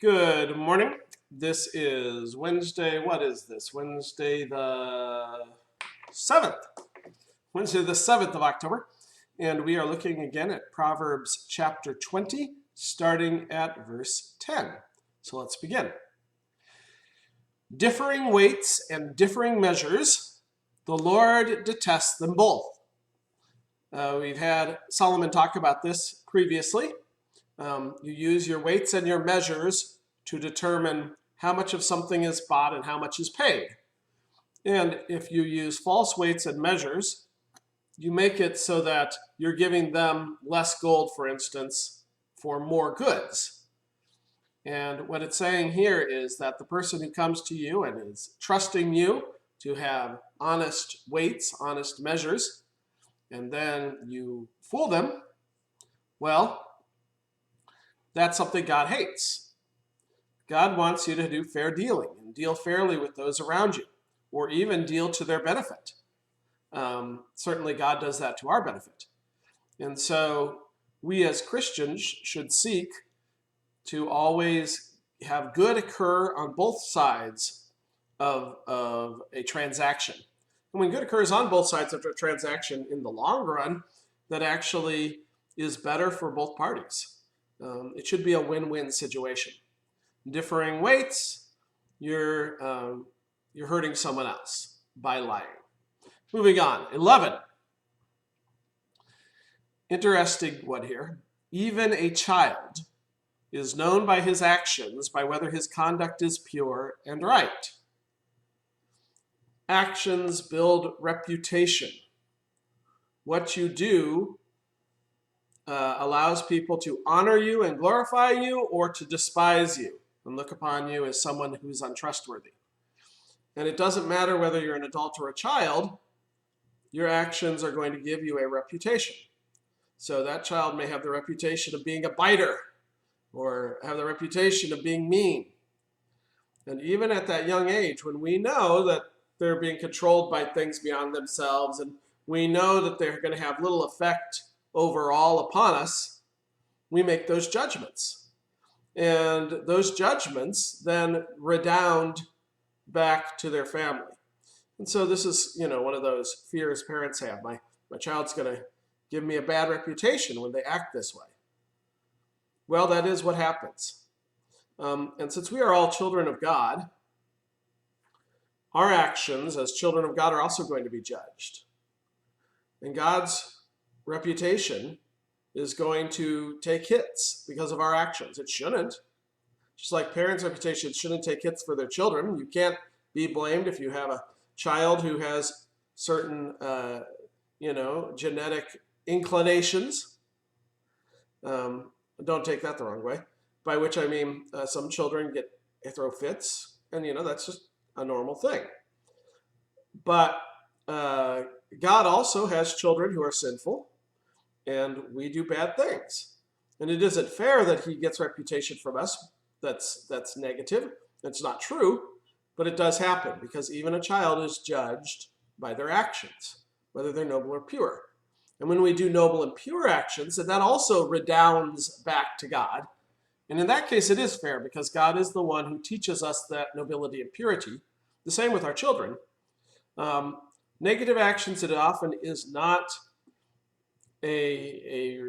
Good morning. This is Wednesday. What is this? Wednesday the 7th. Wednesday the 7th of October. And we are looking again at Proverbs chapter 20, starting at verse 10. So let's begin. Differing weights and differing measures, the Lord detests them both. We've had Solomon talk about this previously. You use your weights and your measures to determine how much of something is bought and how much is paid. And if you use false weights and measures, you make it so that you're giving them less gold, for instance, for more goods. And what it's saying here is that the person who comes to you and is trusting you to have honest weights, honest measures, and then you fool them, well, that's something God hates. God wants you to do fair dealing and deal fairly with those around you, or even deal to their benefit. Certainly God does that to our benefit. And so we as Christians should seek to always have good occur on both sides of a transaction. And when good occurs on both sides of a transaction in the long run, that actually is better for both parties. It should be a win-win situation. Differing weights, you're hurting someone else by lying. Moving on, 11. Interesting one here. Even a child is known by his actions, by whether his conduct is pure and right. Actions build reputation. What you do allows people to honor you and glorify you, or to despise you and look upon you as someone who's untrustworthy. And it doesn't matter whether you're an adult or a child, your actions are going to give you a reputation. So that child may have the reputation of being a biter, or have the reputation of being mean. And even at that young age, when we know that they're being controlled by things beyond themselves, and we know that they're going to have little effect overall upon us, we make those judgments. And those judgments then redound back to their family. And so this is, one of those fears parents have. My child's going to give me a bad reputation when they act this way. Well, that is what happens. And since we are all children of God, our actions as children of God are also going to be judged. And God's reputation is going to take hits because of our actions. It shouldn't. Just like parents' reputations shouldn't take hits for their children. You can't be blamed if you have a child who has certain, genetic inclinations. Don't take that the wrong way. By which I mean some children throw fits, and that's just a normal thing. But God also has children who are sinful, and we do bad things. And it isn't fair that he gets reputation from us that's negative. It's not true, but it does happen, because even a child is judged by their actions, whether they're noble or pure. And when we do noble and pure actions, that also redounds back to God. And in that case, it is fair, because God is the one who teaches us that nobility and purity. The same with our children. Negative actions, it often is not a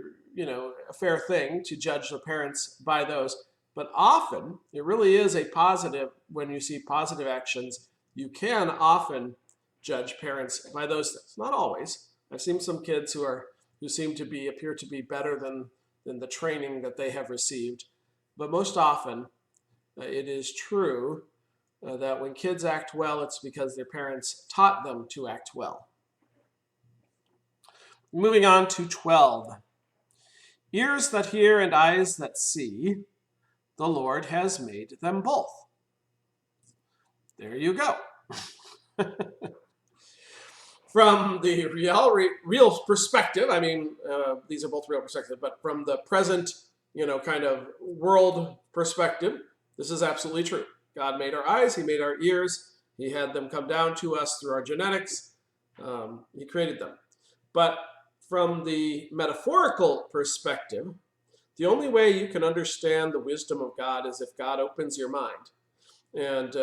fair thing to judge the parents by those. But often, it really is a positive. When you see positive actions, you can often judge parents by those things. Not always. I've seen some kids who appear to be better than the training that they have received. But most often, it is true that when kids act well, it's because their parents taught them to act well. Moving on to 12. Ears that hear and eyes that see, the Lord has made them both. There you go. From the real perspective, these are both real perspectives, but from the present, kind of world perspective, this is absolutely true. God made our eyes, he made our ears, he had them come down to us through our genetics, he created them. But from the metaphorical perspective, The only way you can understand the wisdom of God is if God opens your mind. And,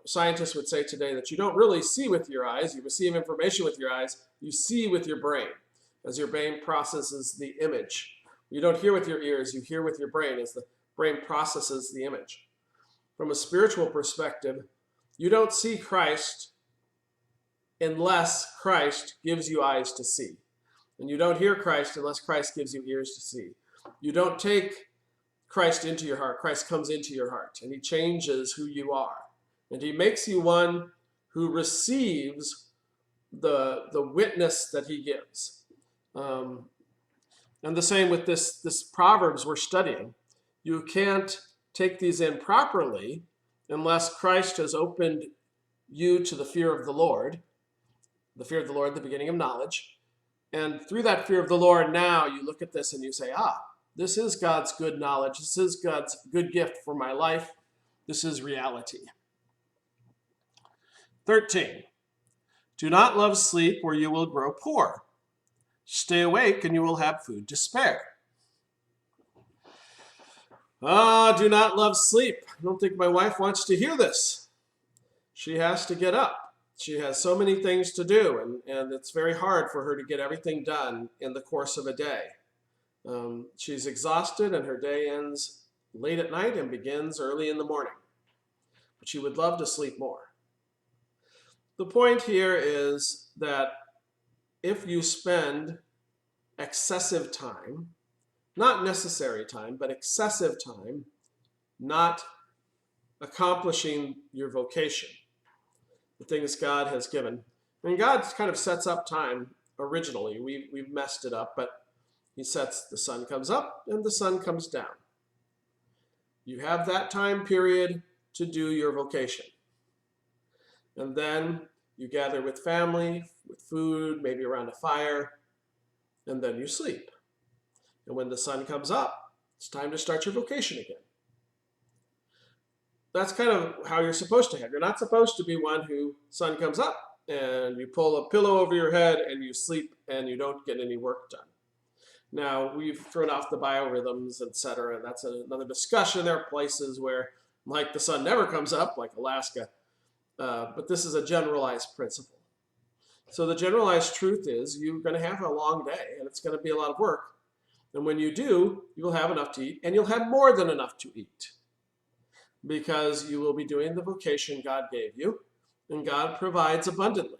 scientists would say today that you don't really see with your eyes. You receive information with your eyes. You see with your brain as your brain processes the image. You don't hear with your ears. You hear with your brain as the brain processes the image. From a spiritual perspective, you don't see Christ unless Christ gives you eyes to see. And you don't hear Christ unless Christ gives you ears to see. You don't take Christ into your heart. Christ comes into your heart, and he changes who you are. And he makes you one who receives the witness that he gives. And the same with this Proverbs we're studying. You can't take these in properly unless Christ has opened you to the fear of the Lord, the beginning of knowledge. And through that fear of the Lord, now you look at this and you say, this is God's good knowledge. This is God's good gift for my life. This is reality. 13, do not love sleep or you will grow poor. Stay awake and you will have food to spare. Do not love sleep. I don't think my wife wants to hear this. She has to get up. She has so many things to do, and it's very hard for her to get everything done in the course of a day. She's exhausted and her day ends late at night and begins early in the morning. But she would love to sleep more. The point here is that if you spend excessive time, not necessary time, but excessive time, not accomplishing your vocation, the things God has given. And God kind of sets up time originally. We've messed it up, but he sets the sun comes up and the sun comes down. You have that time period to do your vocation. And then you gather with family, with food, maybe around a fire, and then you sleep. And when the sun comes up, it's time to start your vocation again. That's kind of how you're supposed to have. You're not supposed to be one who sun comes up and you pull a pillow over your head and you sleep and you don't get any work done. Now, we've thrown off the biorhythms, etc., and that's another discussion. There are places where, like, the sun never comes up, like Alaska, but this is a generalized principle. So the generalized truth is you're going to have a long day, and it's going to be a lot of work. And when you do, you'll have enough to eat, and you'll have more than enough to eat, because you will be doing the vocation God gave you, and God provides abundantly.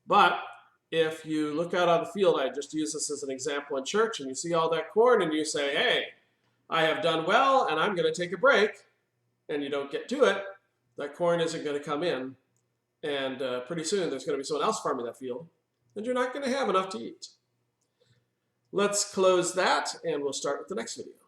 But if you look out on the field, I just use this as an example in church, and you see all that corn, and you say, hey, I have done well, and I'm going to take a break, and you don't get to it, that corn isn't going to come in, and pretty soon there's going to be someone else farming that field, and you're not going to have enough to eat. Let's close that, and we'll start with the next video.